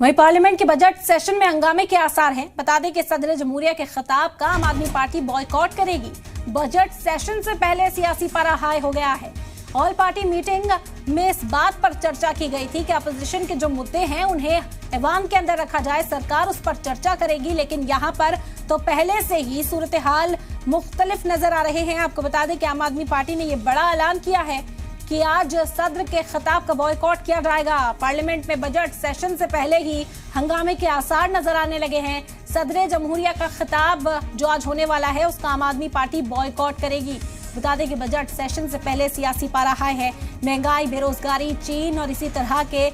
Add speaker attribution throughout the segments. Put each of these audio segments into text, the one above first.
Speaker 1: वहीं पार्लियामेंट के budget session में हंगामे के आसार हैं। बता दें कि सदर जमहूरिया के खिताब का आम आदमी पार्टी बॉयकॉट करेगी। बजट सेशन से पहले सियासी पारा हाई हो गया है। ऑल पार्टी मीटिंग में इस बात पर चर्चा की गई थी कि अपोजिशन के जो मुद्दे हैं उन्हें ऐवान के अंदर रखा जाए, सरकार उस पर चर्चा करेगी। लेकिन यहाँ पर तो पहले से ही सूरत हाल मुख्तलिफ नजर आ रहे हैं। आपको बता दें कि आम आदमी पार्टी ने यह बड़ा ऐलान किया है कि आज सदर के खिताब का बॉयकॉट किया जाएगा। पार्लियामेंट में बजट सेशन से पहले ही हंगामे के आसार नजर आने लगे हैं। सदर जमहूरिया का खिताब जो आज होने वाला है उसका आम आदमी पार्टी बॉयकॉट करेगी। बता दें कि बजट सेशन से पहले सियासी पारा हाई है। महंगाई, बेरोजगारी, चीन और इसी तरह के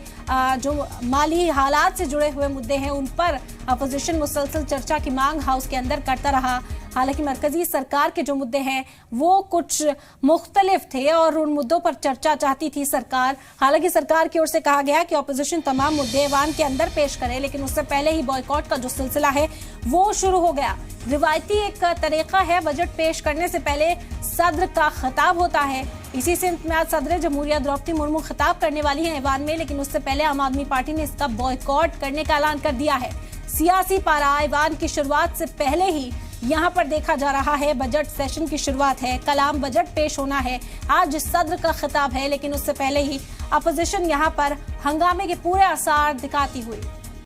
Speaker 1: जो माली हालात से जुड़े हुए मुद्दे हैं उन पर अपोजिशन मुसलसल चर्चा की मांग हाउस के अंदर करता रहा। हालांकि मरकजी सरकार के जो मुद्दे हैं वो कुछ मुख्तलिफ थे और उन मुद्दों पर चर्चा चाहती थी सरकार। हालांकि सरकार की ओर से कहा गया कि अपोजिशन तमाम मुद्दे ऐवान के अंदर पेश करे, लेकिन उससे पहले ही बॉयकॉट का जो सिलसिला है वो शुरू हो गया। रिवायती एक तरीका है, बजट पेश करने से पहले सदर का खिताब होता है। इसी सिलसिले में आज सदर जमहूरिया द्रौपदी मुर्मू खिताब करने वाली हैं ऐवान में, लेकिन उससे पहले आम आदमी पार्टी ने इसका बॉयकॉट करने का ऐलान कर दिया है। सियासी पारा ऐवान की शुरुआत से पहले ही यहाँ पर देखा जा रहा है। बजट सेशन की शुरुआत है, कल आम बजट पेश होना है, आज सदर का खिताब है, लेकिन उससे पहले ही अपोजिशन यहाँ पर हंगामे के पूरे आसार दिखाती हुई